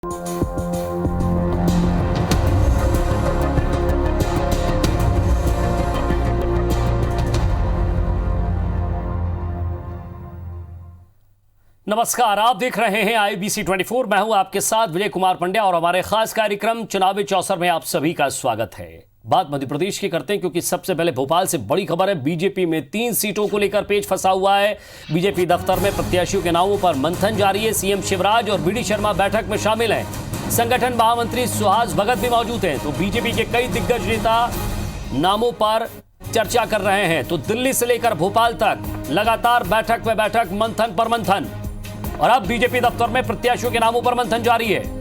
नमस्कार, आप देख रहे हैं IBC 24। मैं हूं आपके साथ विजय कुमार पंड्या और हमारे खास कार्यक्रम चुनावी चौसर में आप सभी का स्वागत है। बात मध्य प्रदेश की करते हैं क्योंकि सबसे पहले भोपाल से बड़ी खबर है। बीजेपी में 3 सीटों को लेकर पेच फंसा हुआ है। बीजेपी दफ्तर में प्रत्याशियों के नामों पर मंथन जारी है। सीएम शिवराज और बीडी शर्मा बैठक में शामिल हैं। संगठन महामंत्री सुहास भगत भी मौजूद हैं। तो बीजेपी के कई दिग्गज नेता नामों पर चर्चा कर रहे हैं। तो दिल्ली से लेकर भोपाल तक लगातार बैठक पे बैठक, मंथन पर मंथन, और अब बीजेपी दफ्तर में प्रत्याशियों के नामों पर मंथन जारी है।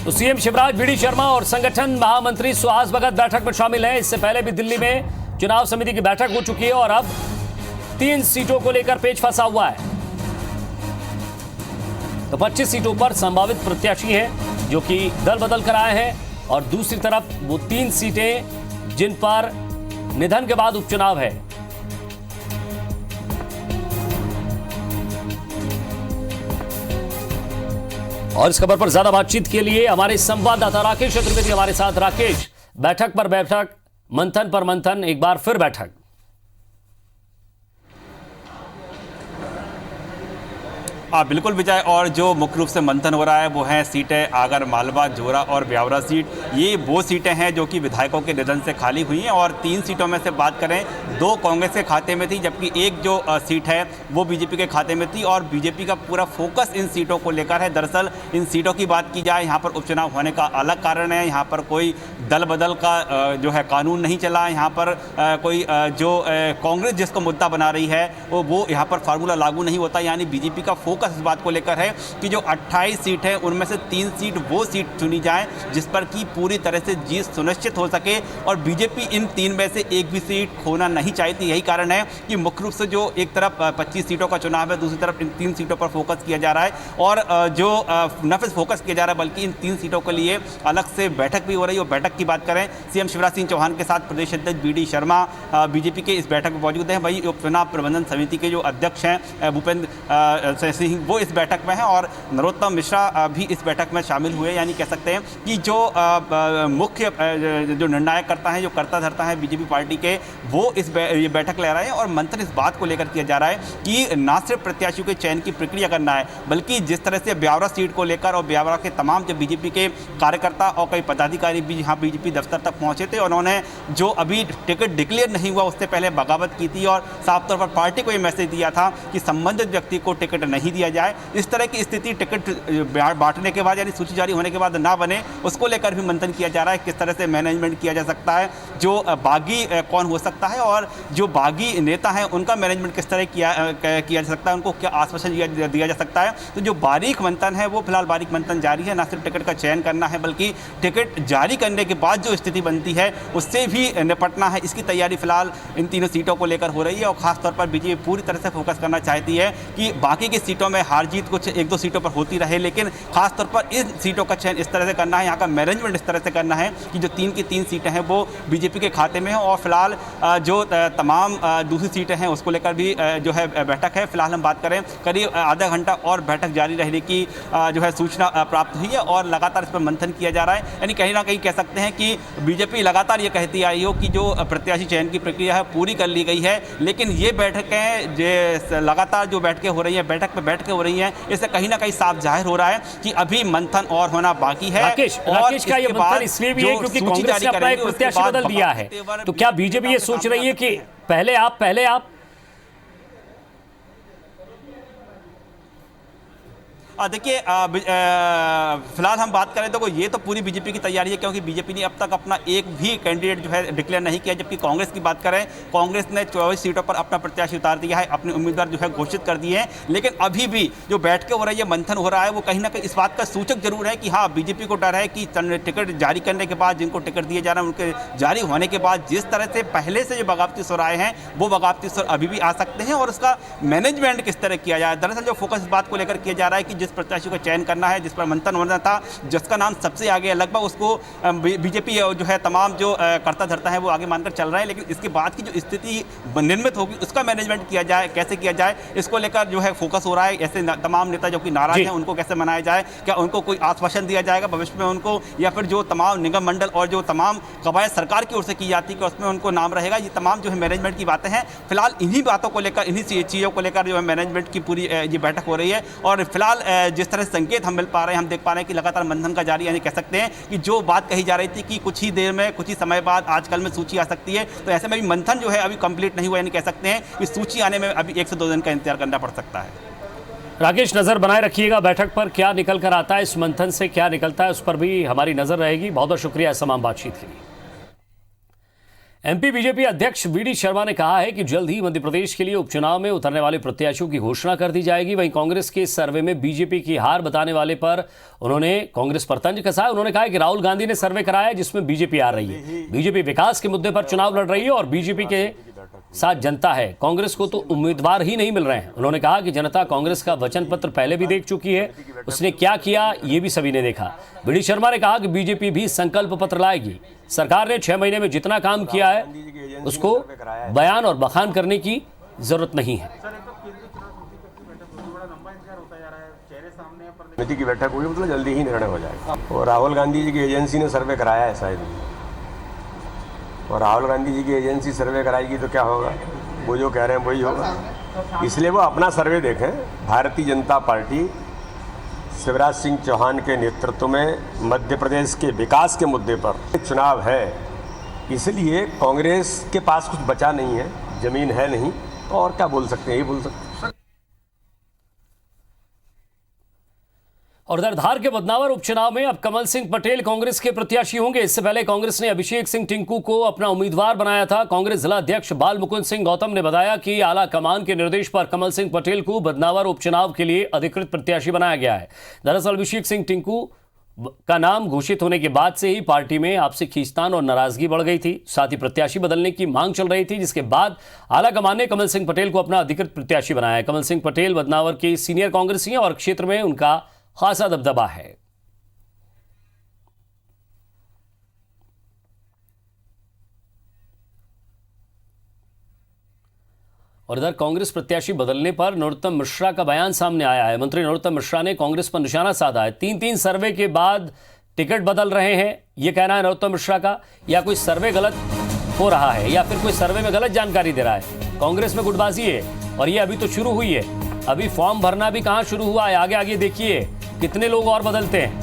तो सीएम शिवराज, बीडी शर्मा और संगठन महामंत्री सुहास भगत बैठक में शामिल हैं। इससे पहले भी दिल्ली में चुनाव समिति की बैठक हो चुकी है और अब 3 सीटों को लेकर पेच फंसा हुआ है। तो 25 सीटों पर संभावित प्रत्याशी हैं जो कि दल बदल कर आए हैं, और दूसरी तरफ वो 3 सीटें जिन पर निधन के बाद उपचुनाव है। और इस खबर पर ज्यादा बातचीत के लिए हमारे संवाददाता राकेश चतुर्वेदी हमारे साथ। राकेश, बैठक पर बैठक, मंथन पर मंथन, एक बार फिर बैठक। बिल्कुल विजय, और जो मुख्य रूप से मंथन हो रहा है वो है सीटें आगर मालवा, जोरा और ब्यावरा सीट। ये वो सीटें हैं जो कि विधायकों के निधन से खाली हुई हैं, और 3 सीटों में से बात करें 2 कांग्रेस के खाते में थी, जबकि एक जो सीट है वो बीजेपी के खाते में थी। और बीजेपी का पूरा फोकस इन सीटों को लेकर है। दरअसल इन सीटों की बात की जाए, यहाँ पर उपचुनाव होने का अलग कारण है। यहाँ पर कोई दल बदल का जो है कानून नहीं चला। यहाँ पर कोई जो कांग्रेस जिसको मुद्दा बना रही है वो यहाँ पर फार्मूला लागू नहीं होता। यानी बीजेपी का फोकस इस बात को लेकर है कि जो 28 सीट है उनमें से 3 सीट वो सीट चुनी जाए जिस पर कि पूरी तरह से जीत सुनिश्चित हो सके, और बीजेपी इन 3 में से एक भी सीट खोना नहीं चाहती। यही कारण है कि मुख्य रूप से जो एक तरफ 25 सीटों का चुनाव है, दूसरी तरफ इन 3 सीटों पर फोकस किया जा रहा है। और जो न सिर्फ फोकस किया जा रहा है बल्कि इन 3 सीटों के लिए अलग से बैठक भी हो रही है। और बैठक की बात करें, सीएम शिवराज सिंह चौहान के साथ प्रदेश अध्यक्ष बीडी शर्मा बीजेपी के इस बैठक में मौजूद हैं। वही उपचुनाव प्रबंधन समिति के जो अध्यक्ष हैं भूपेंद्र सिंह, वो इस बैठक में हैं, और नरोत्तम मिश्रा भी इस बैठक में शामिल हुए। यानी कह सकते हैं कि जो मुख्य जो निर्णायक करता है, जो कर्ता धर्ता है बीजेपी पार्टी के, वो ये बैठक ले रहे हैं। और मंथन इस बात को लेकर किया जा रहा है कि ना सिर्फ प्रत्याशियों के चयन की प्रक्रिया करना है, बल्कि जिस तरह से ब्यावरा सीट को लेकर और ब्यावरा के तमाम जो बीजेपी के कार्यकर्ता और कई पदाधिकारी भी यहाँ बीजेपी दफ्तर तक पहुंचे थे, उन्होंने जो अभी टिकट डिक्लेयर नहीं हुआ उससे पहले बगावत की थी और साफ तौर पर पार्टी को ये मैसेज दिया था कि संबंधित व्यक्ति को टिकट नहीं दिया जाए। इस तरह की स्थिति टिकट बांटने के बाद यानी सूची जारी होने के बाद ना बने, उसको लेकर भी मंथन किया जा रहा है। किस तरह से मैनेजमेंट किया जा सकता है, जो बागी कौन हो सकता है, और जो बागी नेता हैं उनका मैनेजमेंट किस तरह किया जा सकता है, उनको क्या आश्वासन दिया जा सकता है। तो जो बारीक मंथन है वो फिलहाल बारीक मंथन जारी है। ना सिर्फ टिकट का चयन करना है बल्कि टिकट जारी करने के बाद जो स्थिति बनती है उससे भी निपटना है। इसकी तैयारी फिलहाल इन 3 सीटों को लेकर हो रही है। और खासतौर पर बीजेपी पूरी तरह से फोकस करना चाहती है कि बाकी की सीटों में हार जीत कुछ 1-2 सीटों पर होती रहे, लेकिन खासतौर पर इन सीटों का चयन इस तरह से करना है, यहाँ का मैनेजमेंट इस तरह से करना है कि जो 3 की 3 सीटें हैं वो बीजेपी के खाते में हैं। और फिलहाल जो तमाम दूसरी सीटें हैं उसको लेकर भी जो है बैठक है। फिलहाल हम बात करें करीब आधा घंटा और बैठक जारी रहने की जो है सूचना प्राप्त हुई है, और लगातार इस पर मंथन किया जा रहा है। यानी कहीं ना कहीं कह सकते हैं कि बीजेपी लगातार ये कहती आई हो कि जो प्रत्याशी चयन की प्रक्रिया है पूरी कर ली गई है, लेकिन ये बैठकें जो लगातार जो बैठकें हो रही हैं, बैठक पर बैठकें हो रही हैं, इससे कहीं ना कहीं साफ जाहिर हो रहा है कि अभी मंथन और होना बाकी है। राकेश का ये मंथन इसलिए भी है क्योंकि कांग्रेस ने अपना एक प्रत्याशी बदल दिया है। तो क्या बीजेपी ये सोच रही है कि पहले आप देखिए, फिलहाल हम बात करें तो ये तो पूरी बीजेपी की तैयारी है, क्योंकि बीजेपी ने अब तक अपना एक भी कैंडिडेट जो है डिक्लेयर नहीं किया। जबकि कांग्रेस की बात करें, कांग्रेस ने 24 सीटों पर अपना प्रत्याशी उतार दिया है, अपने उम्मीदवार जो है घोषित कर दिए हैं। लेकिन अभी भी जो बैठकें हो रही है, मंथन हो रहा है, वो कहीं ना कहीं इस बात का सूचक जरूर है कि हाँ, बीजेपी को डर है कि टिकट जारी करने के बाद, जिनको टिकट दिए जा रहे हैं उनके जारी होने के बाद जिस तरह से पहले से जो बगावती सुर आए हैं वो बगावती सुर अभी भी आ सकते हैं, और उसका मैनेजमेंट किस तरह किया जाए। दरअसल जो फोकस इस बात को लेकर किया जा रहा है कि जिस प्रत्याशी को चयन करना है, जिस पर मंथन होना था, जिसका नाम सबसे आगे है, लगभग उसको बीजेपी जो है तमाम जो करता धरता है वो आगे मानकर चल रहा है। लेकिन इसके बाद की जो स्थिति निर्मित होगी उसका मैनेजमेंट किया जाए, कैसे किया जाए, इसको लेकर जो है फोकस हो रहा है। ऐसे तमाम नेता जो कि नाराज हैं उनको कैसे मनाया जाए, क्या उनको कोई आश्वासन दिया जाएगा भविष्य में उनको, या फिर जो तमाम निगम मंडल और जो तमाम कवायद सरकार की ओर से की जाती है कि उसमें उनको नाम रहेगा। ये तमाम जो है मैनेजमेंट की बातें हैं। फिलहाल इन्हीं बातों को लेकर, इन्हीं चीज़ों को लेकर जो है मैनेजमेंट की पूरी ये बैठक हो रही है। और फिलहाल जिस तरह से संकेत हम मिल पा रहे हैं, हम देख पा रहे हैं कि लगातार मंथन का जारी, यानी कह सकते हैं कि जो बात कही जा रही थी कि कुछ ही देर में, कुछ ही समय बाद आजकल में सूची आ सकती है, तो ऐसे में भी मंथन जो है अभी कंप्लीट नहीं हुआ, यानी कह सकते हैं कि सूची आने में अभी 1 से 2 दिन का इंतजार करना पड़ सकता है। राकेश, नजर बनाए रखिएगा बैठक पर, क्या निकल कर आता है इस मंथन से, क्या निकलता है उस पर भी हमारी नजर रहेगी। बहुत बहुत शुक्रिया इस तमाम बातचीत के लिए। एमपी बीजेपी अध्यक्ष वीडी शर्मा ने कहा है कि जल्द ही मध्य प्रदेश के लिए उपचुनाव में उतरने वाले प्रत्याशियों की घोषणा कर दी जाएगी। वहीं कांग्रेस के सर्वे में बीजेपी की हार बताने वाले पर उन्होंने कांग्रेस पर तंज कसा है। उन्होंने कहा कि राहुल गांधी ने सर्वे कराया जिसमें बीजेपी आ रही है, बीजेपी विकास के मुद्दे पर चुनाव लड़ रही है और बीजेपी के साथ जनता है, कांग्रेस को तो उम्मीदवार ही नहीं मिल रहे हैं। उन्होंने कहा कि जनता कांग्रेस का वचन पत्र पहले भी देख चुकी है, उसने क्या किया ये भी सभी ने देखा। वीडी शर्मा ने कहा कि बीजेपी भी संकल्प पत्र लाएगी। सरकार ने 6 महीने में जितना काम किया है उसको बयान और बखान करने की जरूरत नहीं है। समिति की बैठक हुई, मतलब जल्दी ही निर्णय हो जाएगा। और राहुल गांधी जी की एजेंसी ने सर्वे कराया है शायद, और राहुल गांधी जी की एजेंसी सर्वे कराएगी तो क्या होगा, वो जो कह रहे हैं वही होगा। इसलिए वो अपना सर्वे देखें। भारतीय जनता पार्टी शिवराज सिंह चौहान के नेतृत्व में मध्य प्रदेश के विकास के मुद्दे पर चुनाव है, इसलिए कांग्रेस के पास कुछ बचा नहीं है, जमीन है नहीं, तो और क्या बोल सकते हैं, यही बोल सकते हैं। और इधर धार के बदनावर उपचुनाव में अब कमल सिंह पटेल कांग्रेस के प्रत्याशी होंगे। इससे पहले कांग्रेस ने अभिषेक सिंह टिंकू को अपना उम्मीदवार बनाया था। कांग्रेस जिला अध्यक्ष बाल मुकुंद सिंह गौतम ने बताया कि आला कमान के निर्देश पर कमल सिंह पटेल को बदनावर उपचुनाव के लिए अधिकृत प्रत्याशी बनाया गया है। दरअसल अभिषेक सिंह टिंकू का नाम घोषित होने के बाद से ही पार्टी में आपसी खींचतान और नाराजगी बढ़ गई थी। साथ ही प्रत्याशी बदलने की मांग चल रही थी, जिसके बाद आला कमान ने कमल सिंह पटेल को अपना अधिकृत प्रत्याशी बनाया है। कमल सिंह पटेल बदनावर के सीनियर कांग्रेसी हैं और क्षेत्र में उनका खासा दबदबा है। और इधर कांग्रेस प्रत्याशी बदलने पर नरोत्तम मिश्रा का बयान सामने आया है। मंत्री नरोत्तम मिश्रा ने कांग्रेस पर निशाना साधा है। 3 सर्वे के बाद टिकट बदल रहे हैं, यह कहना है नरोत्तम मिश्रा का, या कोई सर्वे गलत हो रहा है या फिर कोई सर्वे में गलत जानकारी दे रहा है। कांग्रेस में गुटबाजी है और ये अभी तो शुरू हुई है, अभी फॉर्म भरना भी कहां शुरू हुआ है। आगे आगे देखिए कितने लोग और बदलते हैं।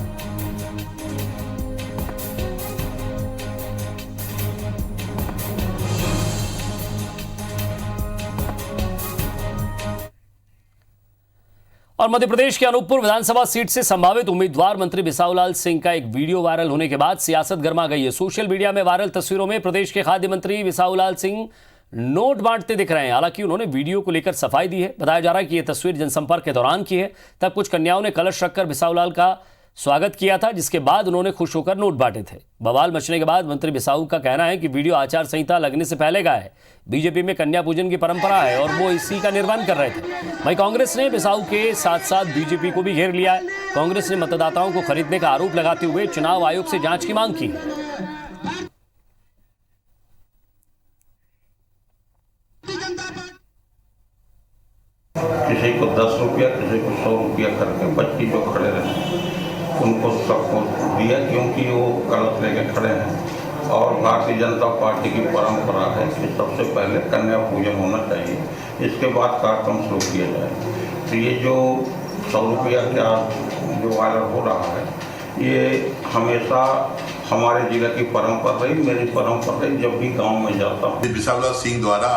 और मध्य प्रदेश के अनूपपुर विधानसभा सीट से संभावित उम्मीदवार मंत्री बिसाहूलाल सिंह का एक वीडियो वायरल होने के बाद सियासत गर्मा गई है। सोशल मीडिया में वायरल तस्वीरों में प्रदेश के खाद्य मंत्री बिसाहूलाल सिंह नोट बांटते दिख रहे हैं। हालांकि उन्होंने वीडियो को लेकर सफाई दी है। बताया जा रहा है कि यह तस्वीर जनसंपर्क के दौरान की है। तब कुछ कन्याओं ने कलश रखकर बिसाहूलाल का स्वागत किया था, जिसके बाद उन्होंने खुश होकर नोट बांटे थे। बवाल मचने के बाद मंत्री बिसाहू का कहना है कि वीडियो आचार संहिता लगने से पहले का है। बीजेपी में कन्या पूजन की परंपरा है और वो इसी का निर्वहन कर रहे थे। वहीं कांग्रेस ने बिसाहू के साथ साथ बीजेपी को भी घेर लिया है। कांग्रेस ने मतदाताओं को खरीदने का आरोप लगाते हुए चुनाव आयोग से जांच की मांग की है। किसी को 10 रुपया, किसी को 100 रुपया करके बच्ची जो खड़े रहे उनको सबको दिया, क्योंकि वो कलश लेके खड़े हैं। और भारतीय जनता पार्टी की परंपरा है कि सबसे पहले कन्या पूजन होना चाहिए, इसके बाद कार्यक्रम शुरू किया जाए। तो ये जो 100 रुपया का जो वायरल हो रहा है, ये हमेशा हमारे जिले की परंपरा रही, मेरी परंपरा रही। जब भी गाँव में जाता हूँ, बिसाहूलाल सिंह द्वारा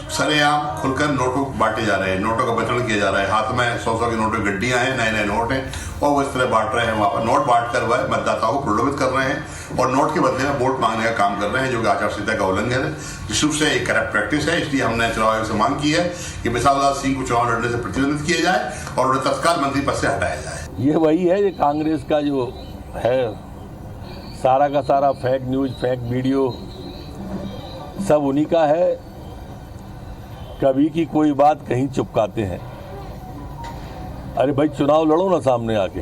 सरेआम खुलकर नोटों बांटे जा रहे हैं, नोटों का वितरण किया जा रहा है। हाथ में 100-100 की नोटों की गड्डियां हैं, नए नोट हैं, और वो इस तरह बांट रहे हैं। वहाँ पर नोट बांट कर वह मतदाताओं को प्रलोभित कर रहे हैं और नोट के बदले में वोट मांगने का काम कर रहे हैं, जो कि आचार संहिता का उल्लंघन है, निश्चित रूप से एक करप्ट प्रैक्टिस है। इसलिए हमने चुनाव आयोग से मांग की है कि बिसाहूलाल सिंह को चुनाव लड़ने से प्रतिबंधित किया जाए और उन्हें तत्काल मंत्री पद से हटाया जाए। ये वही है, ये कांग्रेस का जो है सारा का सारा फेक न्यूज, फेक वीडियो सब उन्हीं का है। कभी की कोई बात कहीं चुपकाते हैं। अरे भाई चुनाव लड़ो ना सामने आके।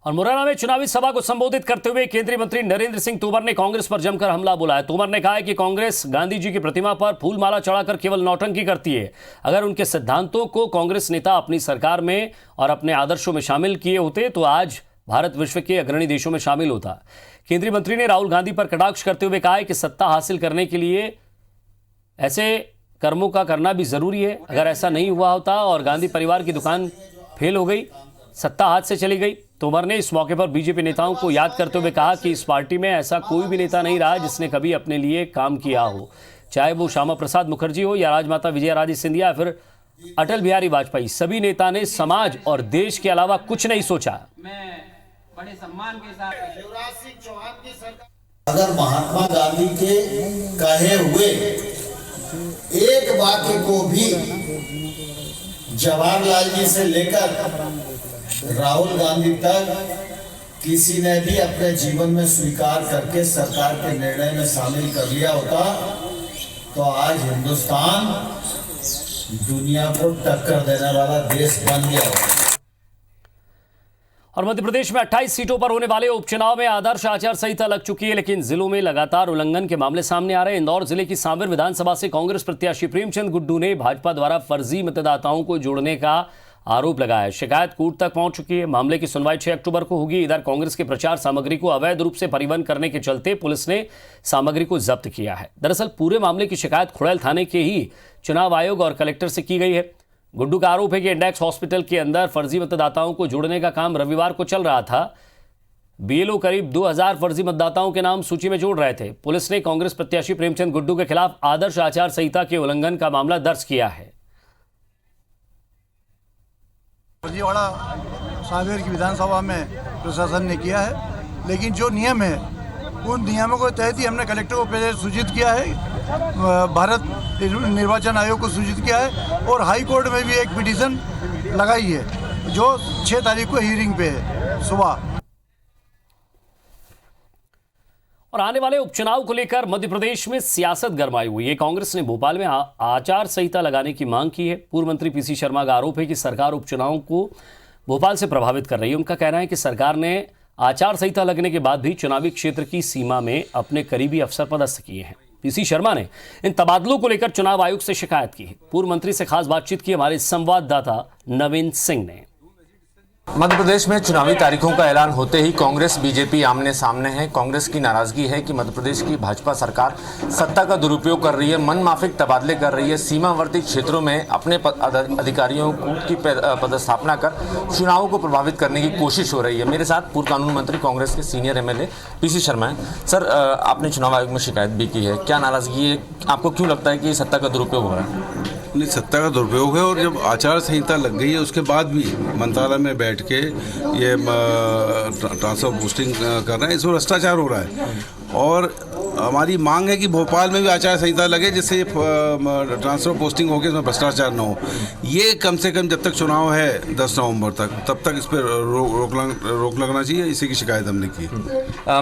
और मुरैना में चुनावी सभा को संबोधित करते हुए केंद्रीय मंत्री नरेंद्र सिंह तोमर ने कांग्रेस पर जमकर हमला बोला है। तोमर ने कहा है कि कांग्रेस गांधी जी की प्रतिमा पर फूलमाला चढ़ाकर केवल नौटंकी करती है। अगर उनके सिद्धांतों को कांग्रेस नेता अपनी सरकार में और अपने आदर्शों में शामिल किए होते तो आज भारत विश्व के अग्रणी देशों में शामिल होता। केंद्रीय मंत्री ने राहुल गांधी पर कटाक्ष करते हुए कहा है कि सत्ता हासिल करने के लिए ऐसे कर्मों का करना भी जरूरी है। अगर ऐसा नहीं हुआ होता और गांधी परिवार की दुकान फेल हो गई, सत्ता हाथ से चली गई। तोमर ने इस मौके पर बीजेपी नेताओं को याद करते हुए कहा कि इस पार्टी में ऐसा कोई भी नेता नहीं रहा जिसने कभी अपने लिए काम किया हो, चाहे वो श्यामा प्रसाद मुखर्जी हो या राजमाता विजयाराजे सिंधिया या फिर अटल बिहारी वाजपेयी। सभी नेता ने समाज और देश के अलावा कुछ नहीं सोचा। बड़े सम्मान के साथ शिवराज सिंह चौहान की सरकार अगर महात्मा गांधी के कहे हुए एक वाक्य को भी जवाहरलाल जी से लेकर राहुल गांधी तक किसी ने भी अपने जीवन में स्वीकार करके सरकार के निर्णय में शामिल कर लिया होता तो आज हिंदुस्तान दुनिया को टक्कर देने वाला देश बन गया होता। और मध्य प्रदेश में 28 सीटों पर होने वाले उपचुनाव में आदर्श आचार संहिता लग चुकी है, लेकिन जिलों में लगातार उल्लंघन के मामले सामने आ रहे हैं। इंदौर जिले की सांवेर विधानसभा से कांग्रेस प्रत्याशी प्रेमचंद गुड्डू ने भाजपा द्वारा फर्जी मतदाताओं को जोड़ने का आरोप लगाया। शिकायत कोर्ट तक पहुंच चुकी है। मामले की सुनवाई 6 अक्टूबर को होगी। इधर कांग्रेस के प्रचार सामग्री को अवैध रूप से परिवहन करने के चलते पुलिस ने सामग्री को जब्त किया है। दरअसल पूरे मामले की शिकायत खुड़ैल थाने के ही चुनाव आयोग और कलेक्टर से की गई है। गुड्डू का आरोप है कि इंडेक्स हॉस्पिटल के अंदर फर्जी मतदाताओं को जोड़ने का काम रविवार को चल रहा था। बीएलओ करीब 2000 फर्जी मतदाताओं के नाम सूची में जोड़ रहे थे। पुलिस ने कांग्रेस प्रत्याशी प्रेमचंद गुड्डू के खिलाफ आदर्श आचार संहिता के उल्लंघन का मामला दर्ज किया है। फर्जीवाड़ा सांवेर की विधानसभा में प्रशासन ने किया है, लेकिन जो नियम है उन नियमों के तहत ही हमने कलेक्टर को पहले सूचित किया है, भारत निर्वाचन आयोग को सूचित किया है और हाई कोर्ट में भी एक पिटीशन लगाई है जो 6 तारीख को हियरिंग पे है सुबह। और आने वाले उपचुनाव को लेकर मध्य प्रदेश में सियासत गरमाई हुई है। कांग्रेस ने भोपाल में आचार संहिता लगाने की मांग की है। पूर्व मंत्री पीसी शर्मा का आरोप है कि सरकार उपचुनावों को भोपाल से प्रभावित कर रही है। उनका कहना है कि सरकार ने आचार संहिता लगने के बाद भी चुनावी क्षेत्र की सीमा में अपने करीबी अफसर पदस्थ किए हैं। पीसी शर्मा ने इन तबादलों को लेकर चुनाव आयोग से शिकायत की है। पूर्व मंत्री से खास बातचीत की हमारे संवाददाता नवीन सिंह ने। मध्य प्रदेश में चुनावी तारीखों का ऐलान होते ही कांग्रेस बीजेपी आमने सामने है। कांग्रेस की नाराजगी है कि मध्य प्रदेश की भाजपा सरकार सत्ता का दुरुपयोग कर रही है, मनमाफिक तबादले कर रही है, सीमावर्ती क्षेत्रों में अपने अधिकारियों की पदस्थापना कर चुनावों को प्रभावित करने की कोशिश हो रही है। मेरे साथ पूर्व कानून मंत्री कांग्रेस के सीनियर एमएलए पीसी शर्मा है। सर, आपने चुनाव आयोग में शिकायत भी की है, क्या नाराजगी है? आपको क्यों लगता है कि सत्ता का दुरुपयोग हो रहा है? नहीं, सत्ता का दुरुपयोग है और जब आचार संहिता लग गई है उसके बाद भी मंत्रालय में बैठ के ये ट्रांसफर पोस्टिंग कर रहे हैं, इसमें भ्रष्टाचार हो रहा है। और हमारी मांग है कि भोपाल में भी आचार संहिता लगे जिससे ये ट्रांसफर पोस्टिंग होकर इसमें भ्रष्टाचार न हो। ये कम से कम जब तक चुनाव है 10 नवंबर तक, तब तक इस पर रोक लगना चाहिए। इसी की शिकायत हमने की।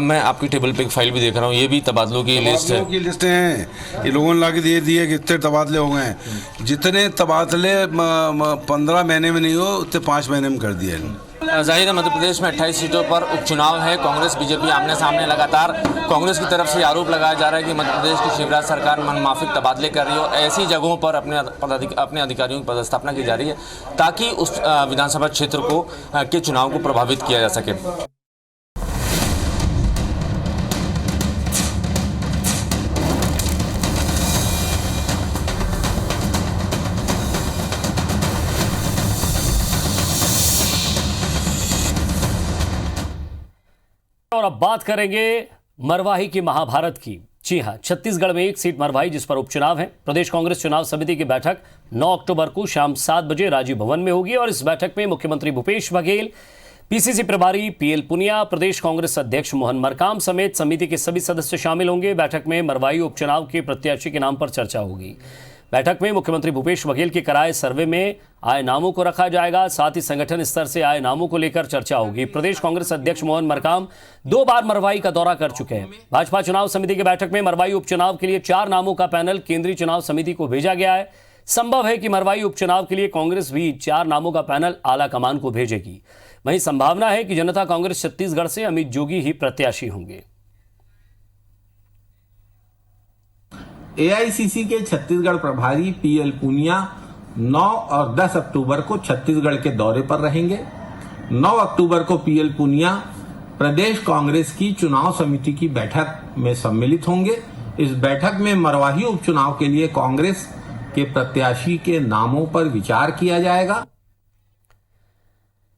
मैं आपकी टेबल पे एक फाइल भी देख रहा हूँ, ये भी तबादलों की लिस्ट है। की लिस्टें हैं, ये लोगों ने ला के दे दिए कि इतने तबादले हो गए। जितने तबादले 15 महीने में नहीं हो उतने 5 महीने में कर दिए। जाहिर है मध्य प्रदेश में 28 सीटों पर उपचुनाव है। कांग्रेस बीजेपी आमने सामने। लगातार कांग्रेस की तरफ से आरोप लगाया जा रहा है कि मध्य प्रदेश की शिवराज सरकार मनमाफिक तबादले कर रही है और ऐसी जगहों पर अपने अधिकारियों की पदस्थापना की जा रही है ताकि उस विधानसभा क्षेत्र को के चुनाव को प्रभावित किया जा सके। और अब बात करेंगे मरवाही की महाभारत की। जी हां, छत्तीसगढ़ में एक सीट मरवाही जिस पर उपचुनाव है। प्रदेश कांग्रेस चुनाव समिति की बैठक 9 अक्टूबर को शाम 7 बजे राजीव भवन में होगी और इस बैठक में मुख्यमंत्री भूपेश बघेल, पीसीसी प्रभारी पीएल पुनिया, प्रदेश कांग्रेस अध्यक्ष मोहन मरकाम समेत समिति के सभी सदस्य शामिल होंगे। बैठक में मरवाही उपचुनाव के प्रत्याशी के नाम पर चर्चा होगी। बैठक में मुख्यमंत्री भूपेश बघेल के कराए सर्वे में आए नामों को रखा जाएगा। साथ ही संगठन स्तर से आए नामों को लेकर चर्चा होगी। प्रदेश कांग्रेस अध्यक्ष मोहन मरकाम 2 बार मरवाही का दौरा कर चुके हैं। भाजपा चुनाव समिति की बैठक में मरवाही उपचुनाव के लिए 4 नामों का पैनल केंद्रीय चुनाव समिति को भेजा गया है। संभव है कि मरवाई उपचुनाव के लिए कांग्रेस भी 4 नामों का पैनल आला कमान को भेजेगी। वहीं संभावना है कि जनता कांग्रेस छत्तीसगढ़ से अमित जोगी ही प्रत्याशी होंगे। एआईसीसी के छत्तीसगढ़ प्रभारी पीएल पूनिया 9 और 10 अक्टूबर को छत्तीसगढ़ के दौरे पर रहेंगे। 9 अक्टूबर को पीएल पूनिया प्रदेश कांग्रेस की चुनाव समिति की बैठक में सम्मिलित होंगे। इस बैठक में मरवाही उपचुनाव के लिए कांग्रेस के प्रत्याशी के नामों पर विचार किया जाएगा।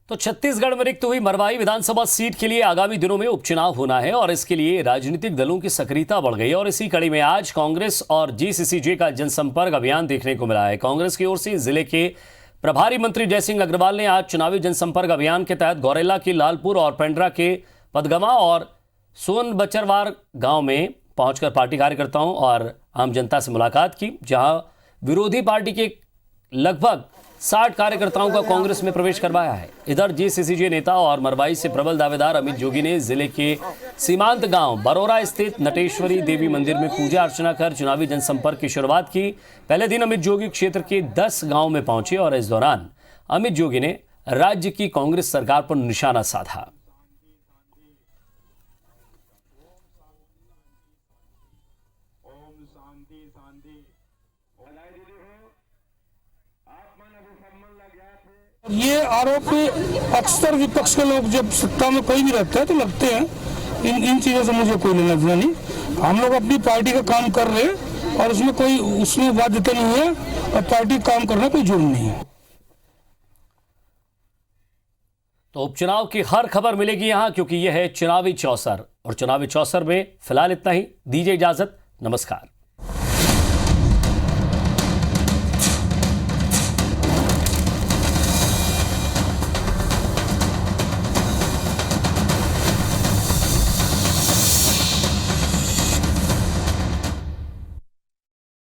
तो छत्तीसगढ़ में रिक्त हुई मरवाही विधानसभा सीट के लिए आगामी दिनों में उपचुनाव होना है और इसके लिए राजनीतिक दलों की सक्रियता बढ़ गई और इसी कड़ी में आज कांग्रेस और जीसीसीजे का जनसंपर्क अभियान देखने को मिला है। कांग्रेस की ओर से जिले के प्रभारी मंत्री जयसिंह अग्रवाल ने आज चुनावी जनसंपर्क अभियान के तहत गौरेला के लालपुर और पेंड्रा के पदगमा और सोन बचरवार गांव में पहुंचकर पार्टी कार्यकर्ताओं और आम जनता से मुलाकात की, जहां विरोधी पार्टी के लगभग 60 कार्यकर्ताओं का कांग्रेस में प्रवेश करवाया है। इधर जीसीसीजे नेता और मरवाई से प्रबल दावेदार अमित जोगी ने जिले के सीमांत गांव बरोरा स्थित नटेश्वरी देवी मंदिर में पूजा अर्चना कर चुनावी जनसंपर्क की शुरुआत की। पहले दिन अमित जोगी क्षेत्र के 10 गांव में पहुंचे और इस दौरान अमित जोगी ने राज्य की कांग्रेस सरकार पर निशाना साधा। ये आरोप अक्सर विपक्ष के लोग जब सत्ता में कोई भी रहता है तो लगते हैं। इन चीजों से मुझे कोई लेना देना नहीं। हम लोग अपनी पार्टी का काम कर रहे हैं और उसमें बाध्यता नहीं है और पार्टी काम करना कोई जुर्म नहीं है। तो उपचुनाव की हर खबर मिलेगी यहां, क्योंकि यह है चुनावी चौसर और चुनावी चौसर में फिलहाल इतना ही। दीजिए इजाजत, नमस्कार।